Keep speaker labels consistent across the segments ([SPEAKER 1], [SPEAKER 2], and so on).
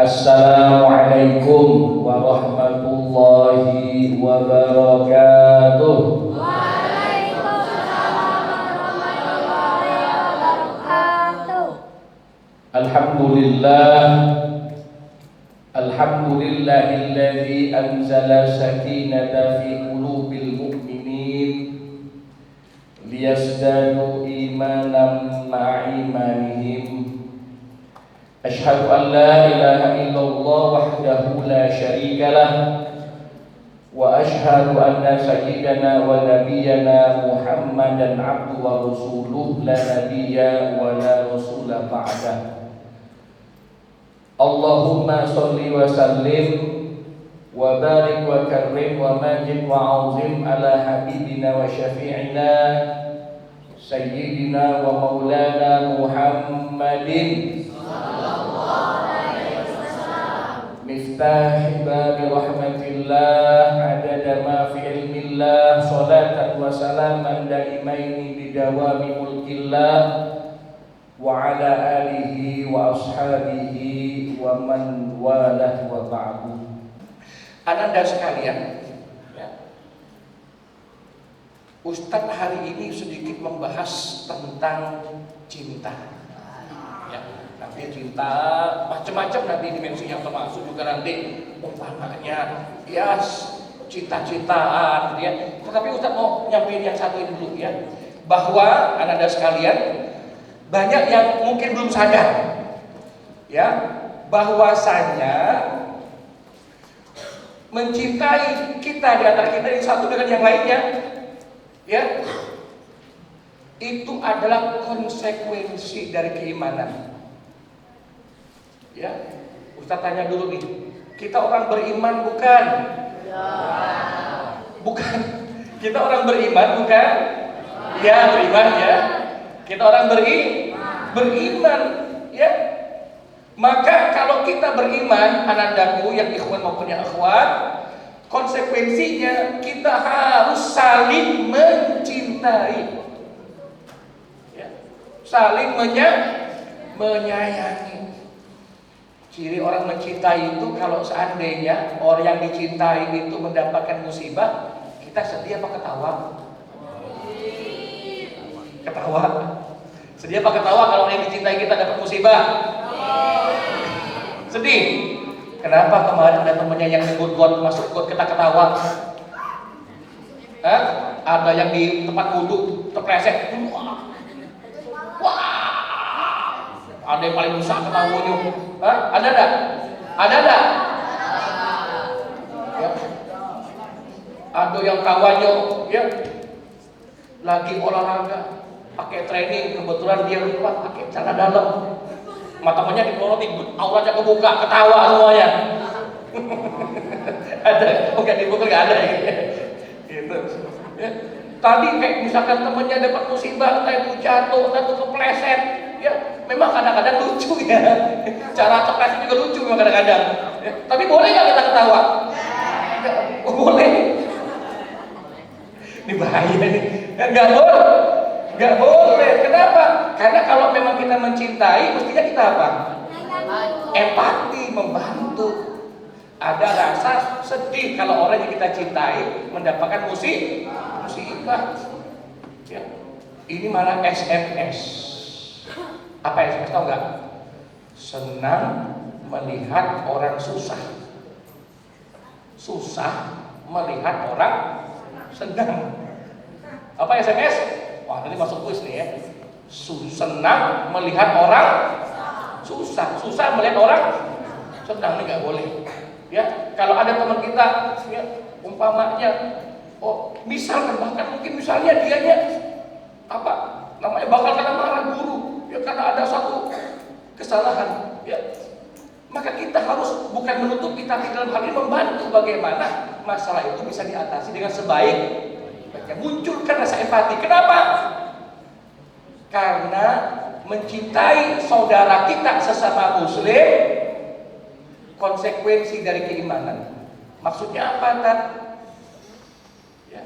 [SPEAKER 1] Assalamualaikum warahmatullahi wabarakatuh. Alhamdulillah, alhamdulillahilladzi anzala sakinata fi qulubil mu'minin liyazdadu imanan ma'a imanihim. Asyhadu an la ilaha illallah wahdahu la syarika lah wa asyhadu anna sayyidana wa nabiyyana Muhammadan abduhu wa rasuluh la nabiyya wa la rasula ba'dah. Allahumma sholli wa sallim wa barik wa karrim wa majid wa azim ala habibina wa syafi'ina sayyidina wa maulana Muhammadin miftah babi rahmatillah adada ma fi ilmillah salatan wa salaman daimaini bidawami mulkillah wa ala alihi wa ashabihi wa man walah wa ba'du. Ananda sekalian, ya. Ustadz hari ini sedikit membahas tentang cinta. Ya, nanti cinta macam-macam nanti dimensinya, termasuk juga nanti umpamanya ya cinta-cintaan ya. Tetapi Ustaz mau nyampein yang satu ini dulu ya, bahwa Anda sekalian banyak yang mungkin belum sadar ya, bahwasanya mencintai kita di antara kita yang satu dengan yang lainnya ya, itu adalah konsekuensi dari keimanan. Ya, Ustaz tanya dulu nih, kita orang beriman bukan? Ya. Bukan. Kita orang beriman bukan? Ya, beriman ya. Kita orang beriman ya. Maka kalau kita beriman, anandaku yang ikhwan maupun yang akhwat, konsekuensinya kita harus saling mencintai. Saling menyayangi. Ciri orang mencintai itu kalau seandainya orang yang dicintai itu mendapatkan musibah, kita sedih apa ketawa? Ketawa. Sedih apa ketawa kalau orang yang dicintai kita dapat musibah? Sedih. Kenapa kemarin ada temannya yang nyebut got masuk got kita ketawa? Hah? Ada yang di tempat wudhu terpleset. Wah, ada yang paling besar ketawanya. Hah? Ada enggak? Ada enggak? Ya. Ada yang kawannya ya lagi olahraga, pakai training, kebetulan dia lupa pakai celana dalam. Matanya dipelorotin, auranya kebuka, ketawa semuanya. Ada, bukan dibuka enggak ada ya. Gitu. Ya. Tadi kayak misalkan temennya dapat musibah, entah itu jatuh, entah itu kepleset, ya memang kadang-kadang lucu ya. Cara kepleset juga lucu memang kadang-kadang. Ya. Tapi boleh nggak kita ketawa? Ya, boleh. Ini bahaya nih. Nggak boleh. Nggak boleh. Kenapa? Karena kalau memang kita mencintai, mestinya kita apa? Empati, membantu. Ada rasa sedih kalau orang yang kita cintai mendapatkan musibah. Ya. Ini malah SMS. Apa SMS, tahu nggak? Senang melihat orang susah. Susah melihat orang senang. Apa SMS? Wah, tadi masuk kuis nih ya. Senang melihat orang susah. Susah melihat orang senang, ini nggak boleh. Ya, kalau ada teman kita, ya, umpamanya, oh, misalkan bahkan mungkin misalnya dianya apa namanya bakal kena marah guru, ya karena ada satu kesalahan, ya, maka kita harus bukan menutupi, tapi dalam hal ini membantu bagaimana masalah itu bisa diatasi dengan sebaik-baiknya. Munculkan rasa empati. Kenapa? Karena mencintai saudara kita sesama muslim konsekuensi dari keimanan. Maksudnya apa, Tat? Ya.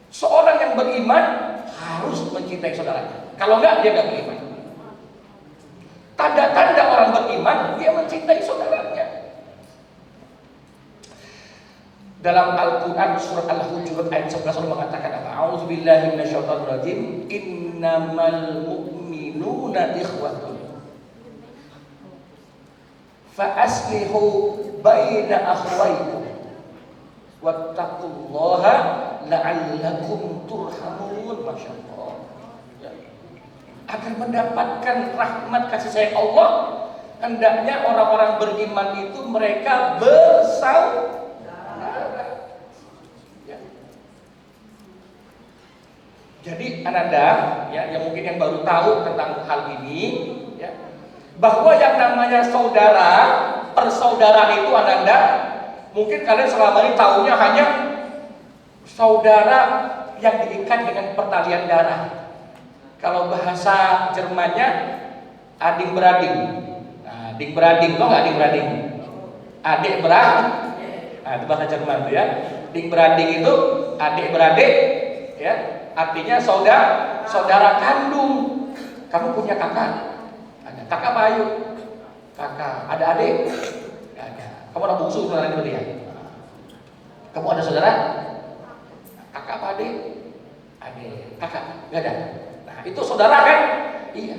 [SPEAKER 1] Seorang yang beriman harus mencintai saudaranya. Kalau enggak, dia enggak beriman. Tanda-tanda orang beriman, Dalam Al-Quran surat Al-Hujurat ayat 11 Allah mengatakan apa? A'udzubillahi minasyaitonirrajim. Innamal mu'minuna ikhwatun fa aslihu baina akhwaykum wattaqullaha la'allakum turhamun. Masyaallah. Agar mendapatkan rahmat kasih sayang Allah, hendaknya orang-orang beriman itu mereka bersaudara. Jadi ananda ya, yang mungkin yang baru tahu tentang hal ini ya, bahwa yang namanya saudara, persaudaraan itu ananda, mungkin kalian selama ini tahunya hanya saudara yang diikat dengan pertalian darah. Kalau bahasa Jermannya adik beradik. Nah, adik beradik, tau nggak adik beradik? Adik beradik. Nah, itu bahasa Jerman tuh ya. Adik beradik itu adik beradik ya. Artinya saudara kandung. Kamu punya kakak? Ada. Kakak apa ayu? Kakak. Ada adik? Gak ada. Kamu anak bungsu saudara itu ya? Kamu ada saudara? Kakak apa adik? Adik. Kakak? Gak ada. Nah itu saudara kan? Iya.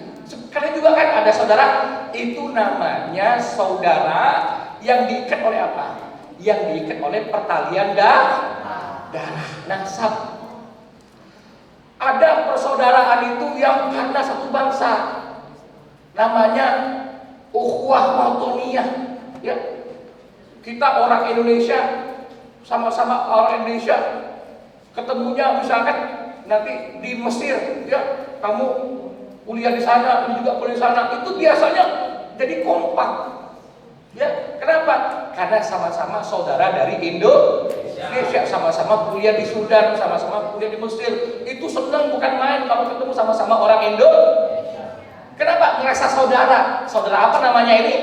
[SPEAKER 1] Kalian juga kan ada saudara? Itu namanya saudara yang diikat oleh apa? Yang diikat oleh pertalian darah, nasab. Ada persaudaraan itu yang karena satu bangsa, namanya ukhuwah watoniyah. Ya, kita orang Indonesia, sama-sama orang Indonesia, ketemunya misalkan nanti di Mesir, ya kamu kuliah di sana, ini juga kuliah di sana, itu biasanya jadi kompak. Ya, kenapa? Karena sama-sama saudara dari Indonesia, sama-sama kuliah di Sudan, sama-sama kuliah di Mesir. Itu senang bukan main kalau ketemu sama-sama orang Indonesia. Kenapa? Ngerasa saudara. Saudara apa namanya ini?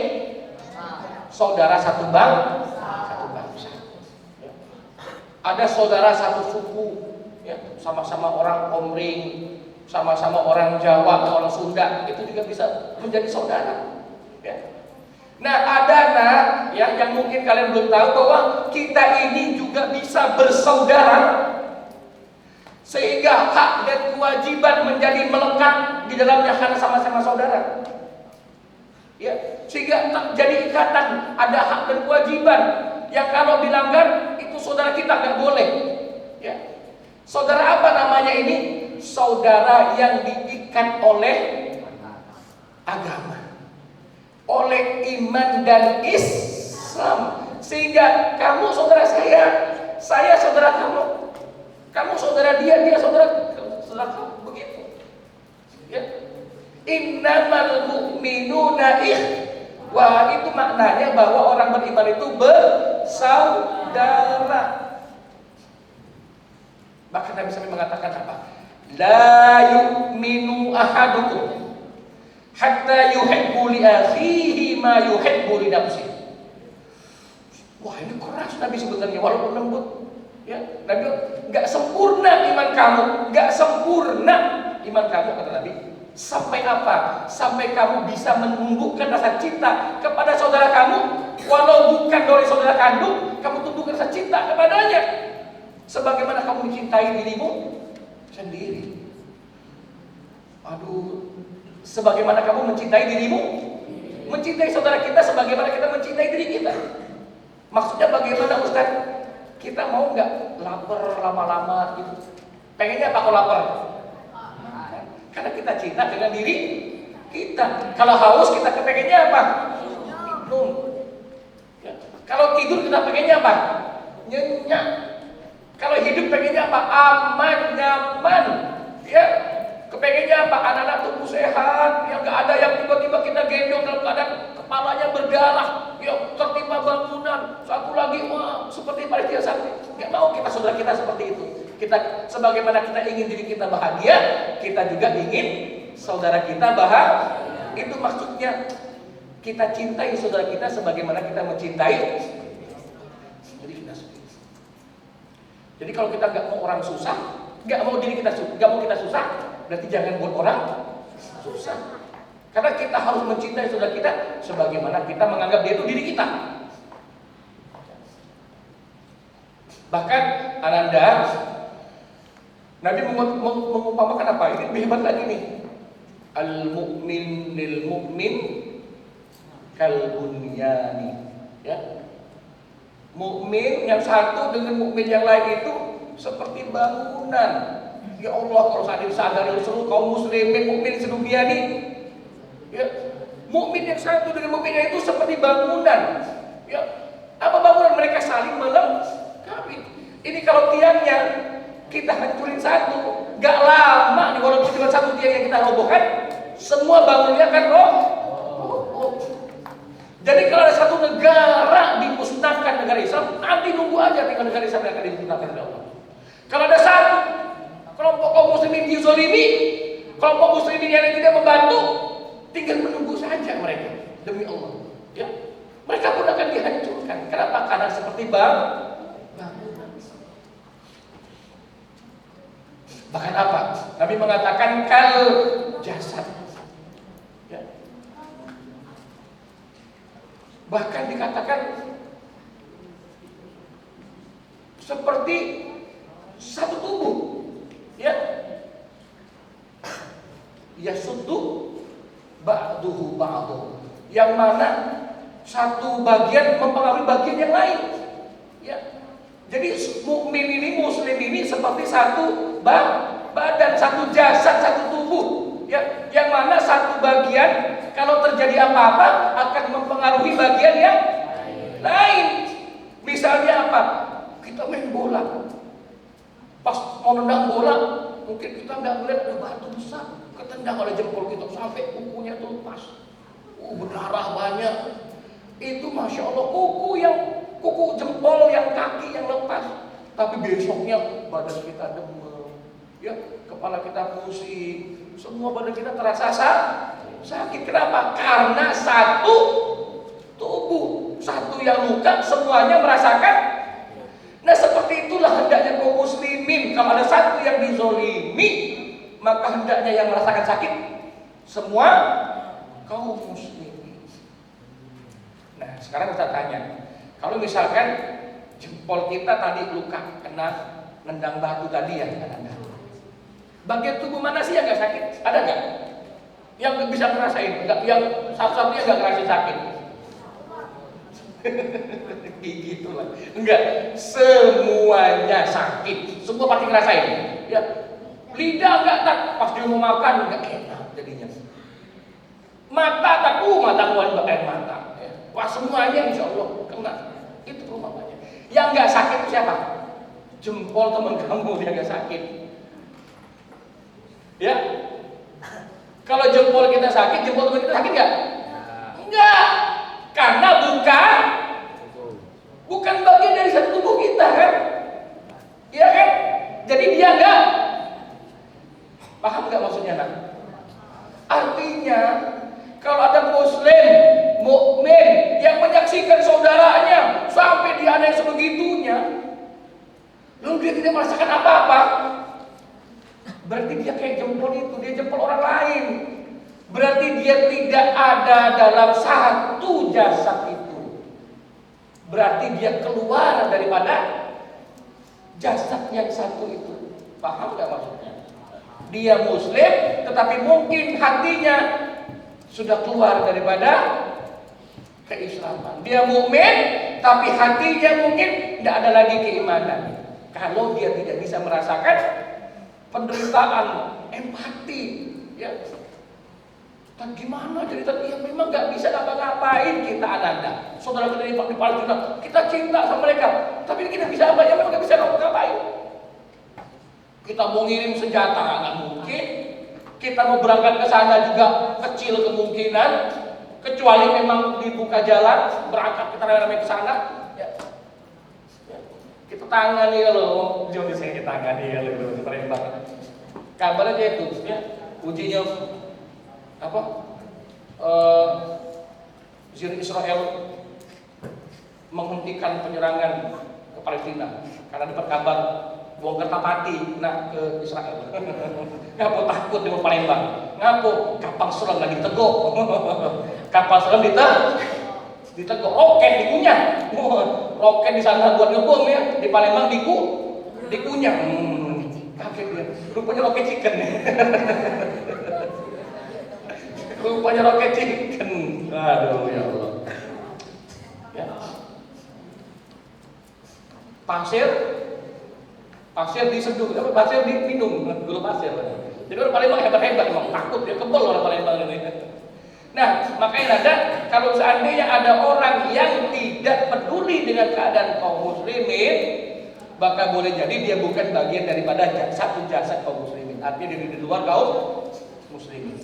[SPEAKER 1] Saudara satu bangsa. Ada saudara satu suku, ya, sama-sama orang Komering, sama-sama orang Jawa, orang Sunda, itu juga bisa menjadi saudara. Ya. Nah, ada ya, yang mungkin kalian belum tahu bahwa kita ini juga bisa bersaudara, sehingga hak dan kewajiban menjadi melekat di dalamnya karena sama-sama saudara. Ya, sehingga jadi ikatan, ada hak dan kewajiban yang kalau dilanggar itu saudara kita nggak boleh. Ya. Saudara apa namanya ini? Saudara yang diikat oleh agama, oleh iman dan Islam, sehingga kamu saudara saya saudara kamu saudara dia saudara kamu, begitu. Ya. Innamal mu'minuna ikhwah, itu maknanya bahwa orang beriman itu bersaudara. Bahkan Nabi sampai mengatakan apa? La yu'minu ahadukum hatta yuhibbu li akhihi ma yuhibbu li nafsihi. Wah, ini keras Nabi sebenarnya, walaupun lembut. Ya, Nabi enggak sempurna iman kamu, enggak sempurna iman kamu kata Nabi. Sampai apa? Sampai kamu bisa menumbuhkan rasa cinta kepada saudara kamu, walau bukan dari saudara kandung, kamu tumbuhkan rasa cinta kepadanya sebagaimana kamu mencintai dirimu sendiri. Aduh, sebagaimana kamu mencintai dirimu, mencintai saudara kita sebagaimana kita mencintai diri kita. Maksudnya bagaimana Ustaz? Kita mau nggak lapar lama-lama gitu? Pengennya apa kalau lapar? Karena kita cinta dengan diri kita. Kalau haus kita kepengennya apa? Minum. Ya. Kalau tidur kita pengennya apa? Nyenyak. Kalau hidup pengennya apa? Aman, nyaman. Ya. Kepengennya apa? Anak-anak tumbuh sehat, yang nggak ada yang tiba-tiba kita gendong dalam keadaan kepalanya berdarah, ya tertimpa bangunan. Satu lagi, wah seperti Palestina saat ini. Nggak mau kita saudara kita seperti itu. Kita sebagaimana kita ingin diri kita bahagia, kita juga ingin saudara kita bahagia. Itu maksudnya kita cintai saudara kita sebagaimana kita mencintai. Jadi kalau kita nggak mau orang susah, nggak mau diri kita, nggak mau kita susah, berarti jangan buat orang susah. Karena kita harus mencintai saudara kita sebagaimana kita menganggap dia itu diri kita. Bahkan Ananda, Nabi mengumpamakan apa? Ini lebih hebat lagi nih. Al-mu'min lil mu'min kal bunyani. Ya. Mukmin yang satu dengan mukmin yang lain itu seperti bangunan. Ya Allah, kalau saya sadar seluruh kaum muslimin mukmin sedunia ini, ya, mukmin yang satu dengan mukmin yang itu seperti bangunan. Ya, apa bangunan? Mereka saling melengkapi. Ini kalau tiangnya kita hancurin satu, gak lama nih, walaupun cuma satu tiang yang kita robohkan, semua bangunannya akan roboh. Jadi kalau ada satu negara dimusnahkan, negara Islam, nanti nunggu aja tinggal negara Islam yang akan dimusnahkan oleh Allah. Kalau ada satu kelompok kaum muslimin dizalimi, kelompok muslimin yang tidak membantu, tinggal menunggu saja mereka demi Allah. Ya, mereka pun akan dihancurkan. Kenapa? Karena seperti bangunan. Bahkan apa? Nabi mengatakan kal jasad. Ya. Bahkan dikatakan seperti satu tubuh, ya, yasuddu ba'duhu ba'du, yang mana satu bagian mempengaruhi bagian yang lain, ya. Jadi mukmin ini, muslim ini seperti satu badan, satu jasad, satu tubuh, ya, yang mana satu bagian kalau terjadi apa-apa akan mempengaruhi bagian yang lain. Misalnya apa? Kita main bola, pas mau nendang bola, mungkin kita nggak melihat ada batu besar, ketendang oleh jempol kita sampai kukunya itu lepas, berdarah banyak. Itu masya Allah, kuku jempol yang kaki yang lepas. Tapi besoknya badan kita demam, ya, kepala kita pusing, semua badan kita terasa sakit. Kenapa? Karena satu tubuh, satu yang luka, semuanya merasakan. Nah, seperti itulah hendaknya kaum muslimin. Kalau ada satu yang dizolimi, maka hendaknya yang merasakan sakit semua kaum muslimin. Nah, sekarang kita tanya, kalau misalkan jempol kita tadi luka kena nendang batu tadi, ya, bagian tubuh mana sih yang nggak sakit? Ada nggak? Yang bisa ngerasain, yang satu-satunya nggak ngerasain sakit? Gitu lah. Enggak, semuanya sakit, semua pasti ngerasain. Ya, lidah nggak tak, pas dia mau makan nggak enak jadinya. Mata tak, mata keluar air mata. Ya. Wah, semuanya insya Allah kena. Itu perumpamannya. Yang nggak sakit itu siapa? Jempol teman kamu dia nggak sakit. Ya. Kalau jempol kita sakit, jempol teman kita sakit nggak? Enggak, karena bukan bagian dari satu tubuh kita, kan? Iya kan? Jadi dia nggak paham nggak maksudnya, nak? Artinya kalau ada muslim mukmin yang menyaksikan saudaranya sampai dianiaya sebegitunya, lalu dia tidak merasakan apa-apa, berarti dia kayak jempol itu, dia jempol orang lain. Berarti dia tidak ada dalam satu jasad itu. Berarti dia keluar daripada jasad yang satu itu. Paham gak maksudnya? Dia muslim, tetapi mungkin hatinya sudah keluar daripada keislaman. Dia mukmin, tapi hatinya mungkin tidak ada lagi keimanan. Kalau dia tidak bisa merasakan penderitaan, empati, ya. Dan gimana cerita dia memang nggak bisa ngapa-ngapain kita, Ananda. Saudara kita di Palestina, kita cinta sama mereka, tapi kita bisa apa? Ya memang nggak bisa ngapa-ngapain. Kita mau ngirim senjata nggak mungkin. Kita mau berangkat ke sana juga kecil kemungkinan, kecuali memang dibuka jalan berangkat kita rame-rame ke sana. Ya. Ya. Kita tangani loh, jangan disini kita tangani ya loh, keren banget. Kabarnya dia itu, ya, ujinya apa? Israel menghentikan penyerangan ke Palestina karena dapat kabar bongkar tapati nak ke Israel. Ngapo takut di Palembang? Ngapo kapal selam lagi tegok? Kapal selam ditegok, roket dikunyah. roket di sana buat ngebom ya, di Palembang dikunyah. Kaget dia. Rupanya roket chicken. Rupanya roket chicken. Aduh ya Allah. Ya. Pasir diseduh, pasir diminum, gula pasir. Jadi orang Palembang hebat-hebat, emang takut dia, kebal orang Palembang ini. Nah, makanya ada, kalau seandainya ada orang yang tidak peduli dengan keadaan kaum muslimin, maka boleh jadi dia bukan bagian daripada satu jasad kaum muslimin. Artinya di luar kaum muslimin.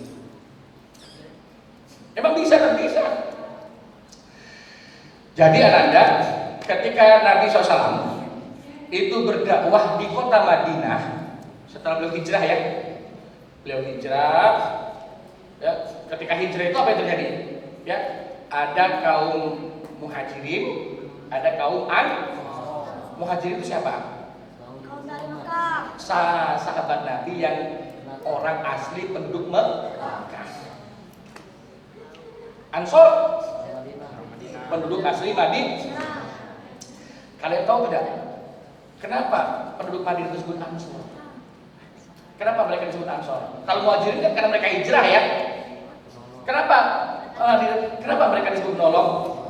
[SPEAKER 1] Emang bisa kan? Bisa. Jadi Anda, ketika Nabi SAW itu berdakwah di kota Madinah, setelah beliau hijrah ya, ya, ketika hijrah itu apa yang terjadi? Ya, ada kaum muhajirin, ada kaum muhajirin itu siapa? Sahabat Nabi yang orang asli penduduk Mekah. Ansor penduduk asli Madinah. Kalian tahu tidak? Kenapa penduduk Madinah disebut Ansor? Kenapa mereka disebut Ansor? Kalau muhajirin kan karena mereka hijrah ya. Kenapa mereka disebut nolong?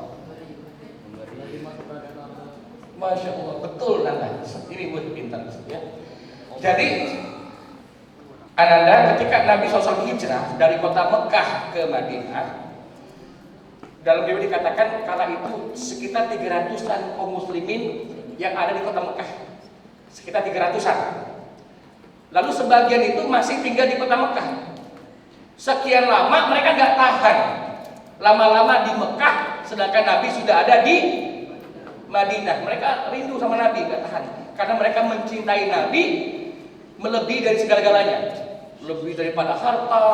[SPEAKER 1] Masya Allah, betul Nanda. Ini buat pintar ya. Jadi Ananda, ketika Nabi SAW hijrah dari kota Mekah ke Madinah, dalam Bibel dikatakan kala itu sekitar 300-an kaum muslimin yang ada di kota Mekah. Sekitar 300-an. Lalu sebagian itu masih tinggal di kota Mekah. Sekian lama mereka nggak tahan. Lama-lama di Mekah, sedangkan Nabi sudah ada di Madinah. Mereka rindu sama Nabi, nggak tahan. Karena mereka mencintai Nabi melebihi dari segala-galanya. Lebih daripada harta,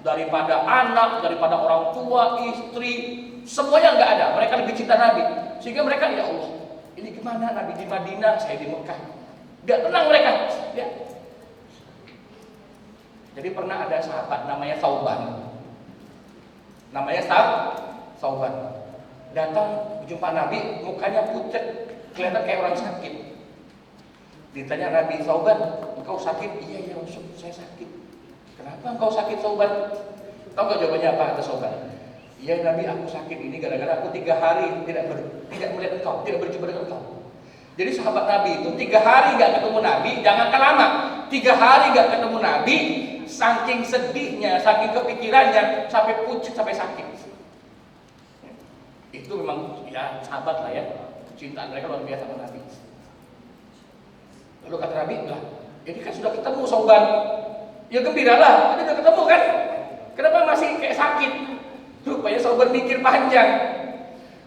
[SPEAKER 1] daripada anak, daripada orang tua, istri, semuanya nggak ada. Mereka lebih cinta Nabi. Sehingga mereka, ya Allah, ini gimana Nabi di Madinah, saya di Mekah. Nggak tenang mereka. Ya. Jadi pernah ada sahabat namanya Thauban. Thauban. Datang berjumpa Nabi, mukanya pucat, kelihatan kayak orang sakit. Ditanya Nabi, Thauban, engkau sakit? Iya, ya Rasul, saya sakit. Kenapa engkau sakit, Thauban? Tahu nggak jawabannya apa kata Thauban? Iya Nabi, aku sakit ini gara-gara aku 3 hari tidak melihat engkau, tidak berjumpa dengan engkau. Jadi sahabat Nabi itu 3 hari nggak ketemu Nabi, jangankan lama, 3 hari nggak ketemu Nabi, saking sedihnya, saking kepikirannya, sampai pucat, sampai sakit. Itu memang ya sahabat lah ya, cintaan mereka luar biasa sama Nabi. Lalu kata Nabi, lah ini kan sudah ketemu Thauban, ya gembiralah, ini udah ketemu kan? Kenapa masih kayak sakit? Rupanya Thauban mikir panjang,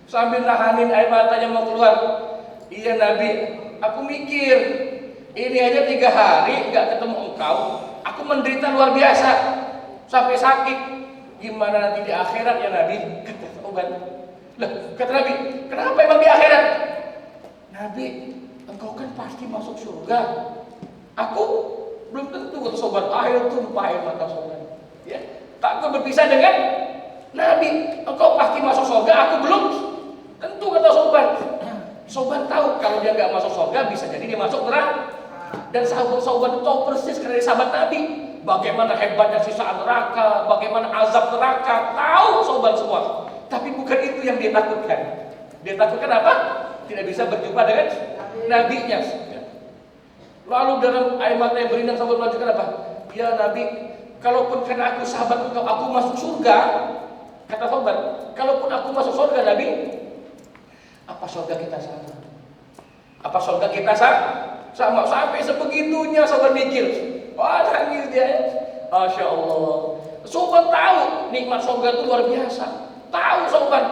[SPEAKER 1] sambil nahanin air matanya mau keluar. Iya Nabi, aku mikir ini aja 3 hari nggak ketemu engkau, aku menderita luar biasa sampai sakit. Gimana nanti di akhirat ya Nabi? Kata Thauban. Lah, kata Nabi, kenapa emang di akhirat? Nabi, engkau kan pasti masuk surga. Aku belum tentu, kata Thauban. Akhir tumpah air mata Thauban. Ya, takut berpisah dengan Nabi. Engkau pasti masuk surga, aku belum tentu, kata Thauban. Thauban tahu kalau dia nggak masuk surga bisa jadi dia masuk neraka. Dan sahabat Thauban tahu persis karena dia sahabat Nabi bagaimana hebatnya siksa neraka, bagaimana azab neraka, tahu Thauban semua. Tapi bukan itu yang dia takutkan. Dia takutkan apa? Tidak bisa berjumpa dengan nabinya. Lalu dalam air mata yang berlinang Thauban melanjutkan apa? Ya Nabi, kalaupun karena aku sahabat engkau aku masuk surga, kata Thauban, kalaupun aku masuk surga Nabi, apa surga kita sama? Apa surga kita sama? Sampai sebegitunya Thauban mikir. Wah, nangis dia. Masya Allah. Thauban tahu nikmat surga itu luar biasa. Tahu Thauban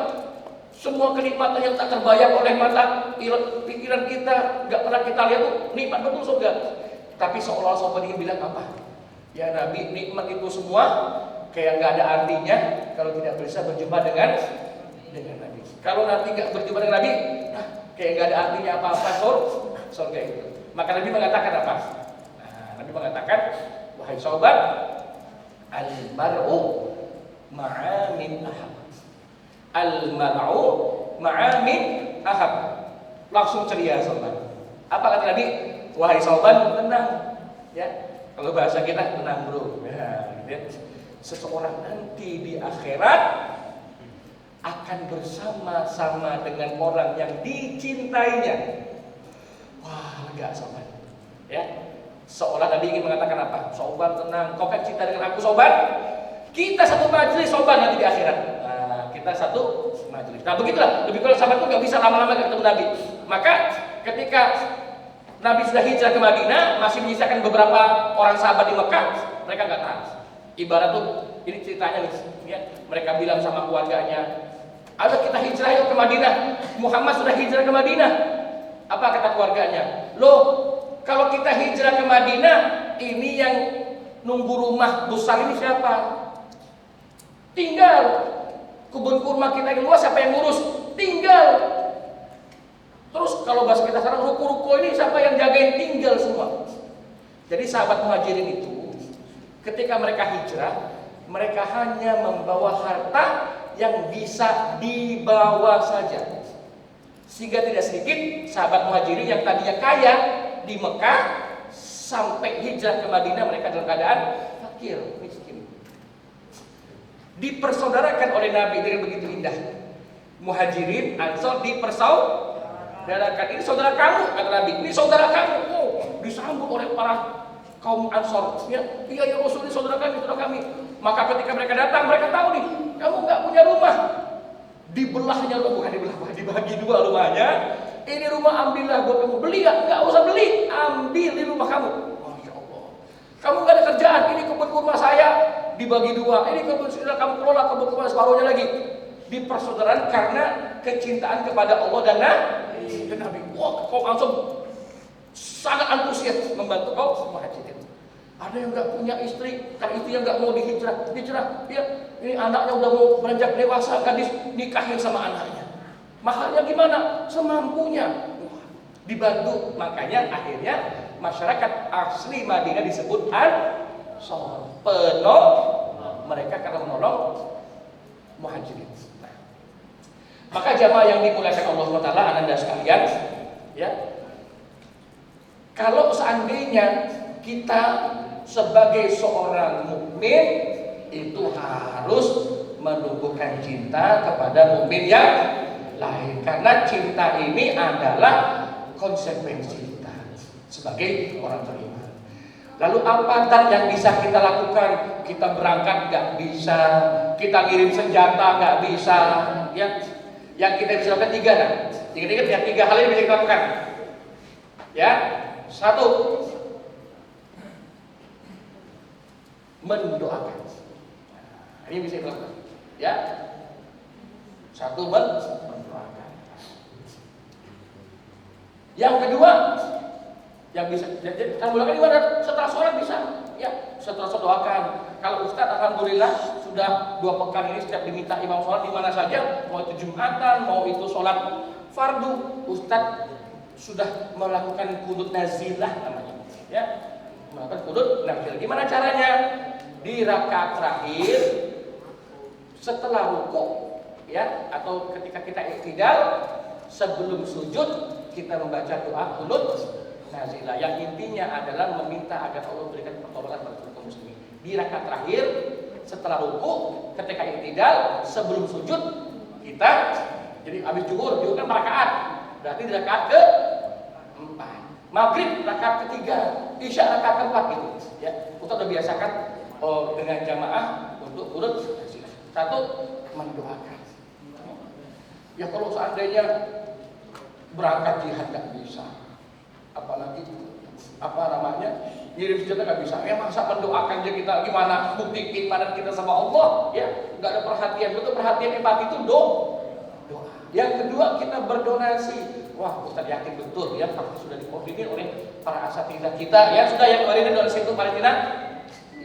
[SPEAKER 1] semua kenikmatan yang tak terbayang oleh mata pikiran kita, nggak pernah kita lihat tuh nikmat betul surga. Tapi seolah-olah Thauban ingin bilang apa? Ya Nabi, nikmat itu semua kayak nggak ada artinya kalau tidak bisa berjumpa dengan Nabi. Kalau nanti nggak berjumpa dengan Nabi, kayak nggak ada artinya apa-apa surga itu. Maka Nabi mengatakan apa? Nabi mengatakan, wahai Thauban, al-mar'u ma'a min ahab. Al-mar'u ma'a min ahab. langsung ceria Sauban. Apa kata Nabi? Wahai Sauban, tenang. Ya, kalau bahasa kita tenang bro. Ya, gitu. Seseorang nanti di akhirat akan bersama-sama dengan orang yang dicintainya. Wah, lega Sauban. Ya, seolah Nabi ingin mengatakan apa? Sauban tenang, kau kan cinta dengan aku Sauban. Kita satu majelis Sauban nanti di akhirat. Nah, kita satu majelis. Nah begitulah. Lebih kurang sahabat itu nggak bisa lama-lama ketemu Nabi. Maka ketika Nabi sudah hijrah ke Madinah, masih menyisakan beberapa orang sahabat di Mekah, mereka nggak tahan. Ibarat tuh, ini ceritanya nih, ya, mereka bilang sama keluarganya, ayo kita hijrah yuk ke Madinah. Muhammad sudah hijrah ke Madinah. Apa kata keluarganya? Loh, kalau kita hijrah ke Madinah, ini yang nunggu rumah besar ini siapa? Tinggal. Kebun kurma kita yang luas siapa yang ngurus? Tinggal. Terus kalau bahasa kita sekarang ruko-ruko ini siapa yang jagain? Tinggal semua. Jadi sahabat muhajirin itu ketika mereka hijrah, mereka hanya membawa harta yang bisa dibawa saja. Sehingga tidak sedikit sahabat muhajirin yang tadinya kaya di Mekah sampai hijrah ke Madinah mereka dalam keadaan fakir, miskin. Dipersaudarakan oleh Nabi dengan begitu indah. Muhajirin, Ansor dipersaudarakan. Ini saudara kamu, kata Nabi. Ini saudara kamu. Oh, disambut oleh para kaum Ansor. Ya, iya Rasul, ini saudara kami, saudara kami. Maka ketika mereka datang, mereka tahu nih, kamu nggak punya rumah. Dibelahnya rumah, bukan dibelah, dibagi dua rumahnya. Ini rumah ambillah buat kamu. Beli nggak usah beli, ambil di rumah kamu. Masya Allah. Kamu nggak ada kerjaan, ini kebun kurma saya dibagi dua. Ini kebun sudah kamu kelola, kebun kurma separuhnya lagi. Dipersaudaraan karena kecintaan kepada Allah dan Nabi. Wah, kau langsung sangat antusias membantu kau muhajirin. Ada yang nggak punya istri, kan itu yang nggak mau dihijrah, ya. Ini anaknya udah mau beranjak dewasa, gadis nikahin sama anaknya. Mahalnya gimana? Semampunya. Dibantu, makanya akhirnya masyarakat asli Madinah disebut Ansor. Mereka karena menolong muhajirin. Nah, maka jamaah yang dimuliakan Allah SWT, Anda sekalian, ya. Kalau seandainya kita sebagai seorang mukmin itu harus menumbuhkan cinta kepada mukmin yang lain, karena cinta ini adalah konsekuensi kita sebagai orang beriman. Lalu apa yang bisa kita lakukan? Kita berangkat nggak bisa, kita ngirim senjata nggak bisa, ya. Yang kita bisa lakukan tiga, nah. Ingat-ingat ya, tiga hal ini bisa kita lakukan. Ya, satu, mendoakan. Ini bisa dilakukan. Ya, satu, mendoakan. Yang kedua, yang bisa kita mulakan gimana? Setelah sholat bisa. Ya, setelah sholat doakan. Kalau Ustadz alhamdulillah sudah 2 pekan ini setiap diminta imam sholat di mana saja, mau itu Jumatan, mau itu sholat fardu, Ustadz sudah melakukan qunut nazilah namanya. Ya, melakukan qunut nazilah. Gimana caranya? Di rakaat terakhir setelah ruku, ya, atau ketika kita i'tidal, sebelum sujud kita membaca doa qunut nazilah yang intinya adalah meminta agar Allah berikan pertolongan bagi kaum muslimin. Di rakaat terakhir setelah ruku, ketika i'tidal, sebelum sujud kita, jadi habis zuhur kan rakaat, berarti di rakaat ke-4, maghrib rakaat ke-3, isya rakaat ke-4 gitu. Ya, kita udah biasakan dengan jamaah untuk qunut nazilah. Satu, mendoakan. Ya kalau seandainya berangkat jihad nggak bisa, apalagi ngirim senjata nggak bisa, ya masa mendoakan aja kita gimana bukti keimanan kita sama Allah, ya nggak ada perhatian, betul perhatian empati itu doa. Yang kedua, kita berdonasi. Wah, Ustaz yakin betul ya pasti sudah dikoordinir oleh para asatidzah kita, ya sudah yang kemarin donasi itu Palestina,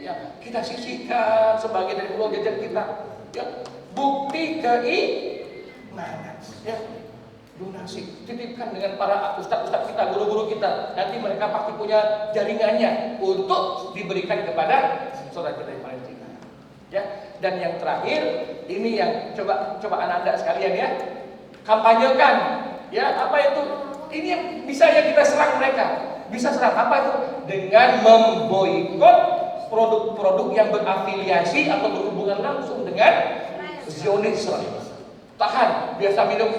[SPEAKER 1] ya kita sisihkan sebagian dari uang jajan kita, ya bukti keimanan, ya. Donasi, titipkan dengan para ustaz-ustaz kita, guru-guru kita. Nanti mereka pasti punya jaringannya untuk diberikan kepada saudara kita di Palestina. Ya, dan yang terakhir ini yang coba anak-anak sekalian ya, kampanyekan. Ya, apa itu? ini yang bisa ya kita serang mereka. Bisa serang apa itu? Dengan memboikot produk-produk yang berafiliasi atau berhubungan langsung dengan Zionisme. Tahan, biasa minum.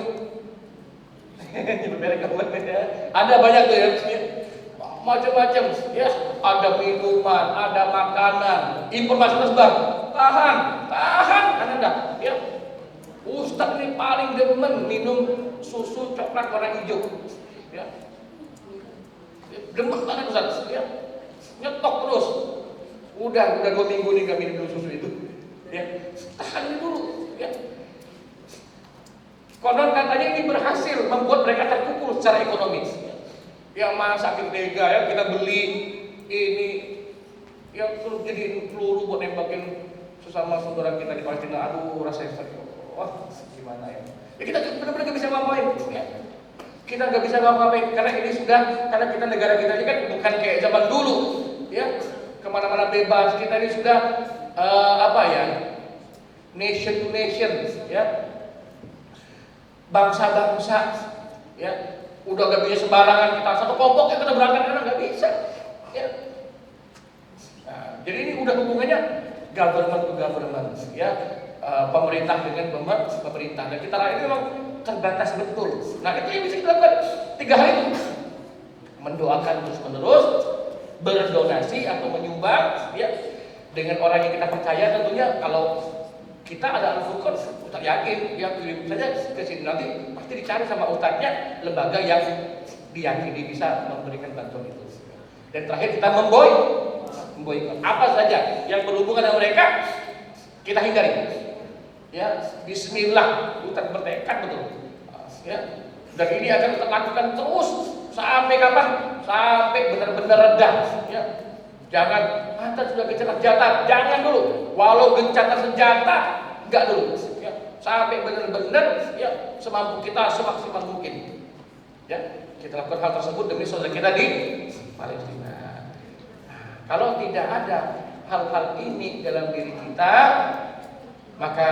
[SPEAKER 1] Ada banyak tuh ya, macam-macam ya, ada minuman, ada makanan, informasi tersebar. Tahan Anda ya. Ustaz ini paling demen minum susu coklat warna hijau ya. Demen banget Ustaz ya. Nyetok terus. Udah 2 minggu nih gak minum susu itu ya. Tahan dulu ya. Konon katanya ini berhasil membuat mereka terpukul secara ekonomis. Yang mana sakit tega ya, kita beli ini yang terus jadi peluru buat nembakin sesama saudara kita di Palestina. Aduh, rasanya sakit. Wah, gimana ya? Ya kita benar-benar gak bisa ngapain ya. Kita gak bisa ngapain karena ini sudah, karena kita negara kita ini kan bukan kayak zaman dulu ya, kemana-mana bebas. Kita ini sudah nation to nation ya, bangsa-bangsa ya, udah gak bisa sembarangan kita satu kelompok yang kita berangkat karena gak bisa ya. Nah, jadi ini udah hubungannya government to government ya, pemerintah dengan pemerintah, dan kita rakyat ini memang terbatas betul. Nah itu yang bisa kita lakukan 3 hal itu: mendoakan terus menerus, berdonasi atau menyumbang ya, dengan orang yang kita percaya tentunya. Kalau kita ada Al-Furqan, Ustaz yakin ya, kirim saja ke sini, nanti pasti dicari sama ustadznya lembaga yang diyakini bisa memberikan bantuan itu. Dan terakhir kita memboikot apa saja yang berhubungan dengan mereka, kita hindari ya. Bismillah, kita bertekad betul ya, dan ini akan kita lakukan terus sampai kapan? Sampai benar-benar reda ya. Jangan sudah gencatan senjata, jangan dulu. Walau gencatan senjata, enggak dulu ya. Sampai benar-benar ya, semampu kita, semaksimal mungkin ya, kita lakukan hal tersebut demi saudara kita di Palestina. Kalau tidak ada hal-hal ini dalam diri kita, maka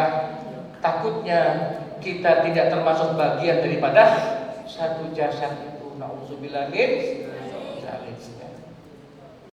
[SPEAKER 1] takutnya kita tidak termasuk bagian daripada satu jasad itu. Nauzubillah min